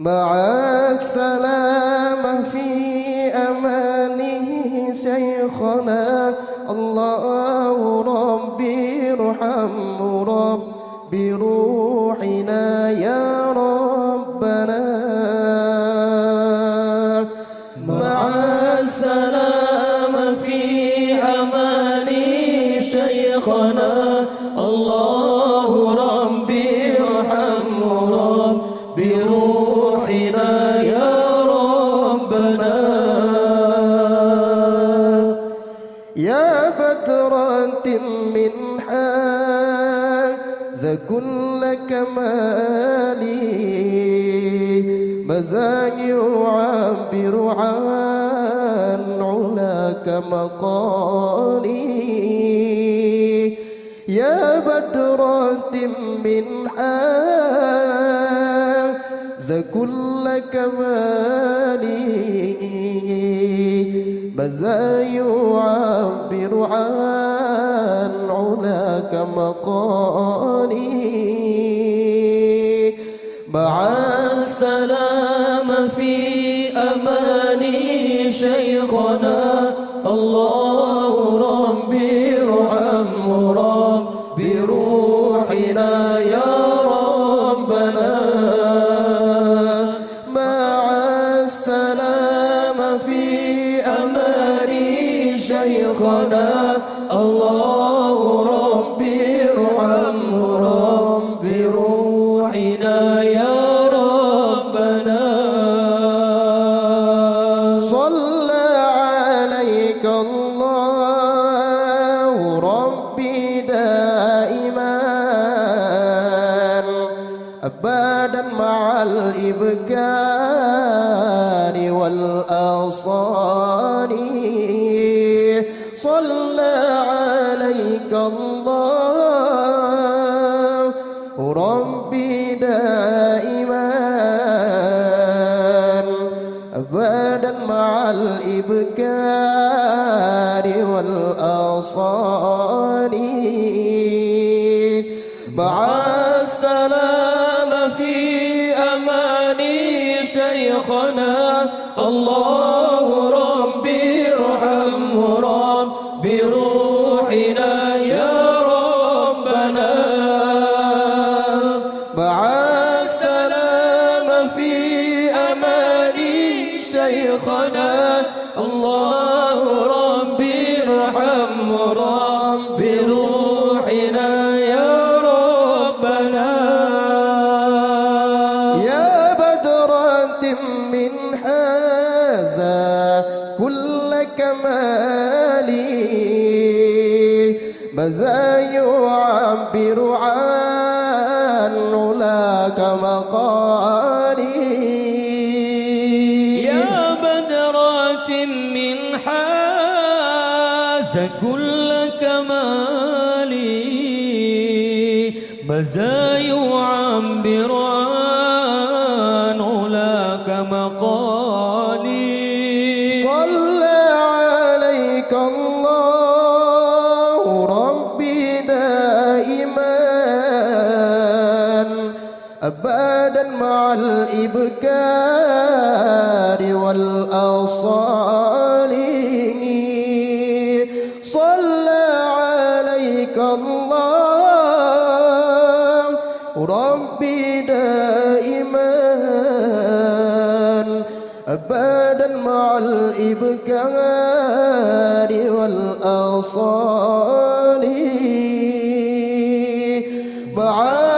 مع السلامة في أمانه شيخنا الله ربي ارحمه ربي روحنا يا ربنا مع السلامة في أمانه شيخنا الله ربي ارحمه ربي روحنا يا ربنا يا بدرة من حاز كل كمالي ماذا يعبر عن علاك مقالي يا بدرة من حاز كل كمالي ماذا يعبر عن علاك مقالي مع السلامة في أماني شيخنا الله ربي ارحمه ربي روحنا يا ربنا مع السلامة في أماني شيخنا الله ربي ارحمه ربي روحنا يا ربنا صلى عليك الله ربي دائما أبدا مع الإبكار والأصال صلى عليك الله ربي دائما أبدا مع الإبكار والأصال مع السلامة في أماني شيخنا الله ربي ارحمه ربي روحنا يا ربنا مع السلامة في أماني شيخنا الله ربي ارحمه ربي روحنا يا ربنا يا بدرة من هذا كل كمالي ماذا يعبر عن علاك مقالي يا بدرة من حاز كل كمالي ماذا يعبر عن علاك مقالي صلى عليك الله ربي دائما أبدا مع الإبكار والأصال صلى عليك الله ربي دائما أبدا مع الإبكار والأصال مع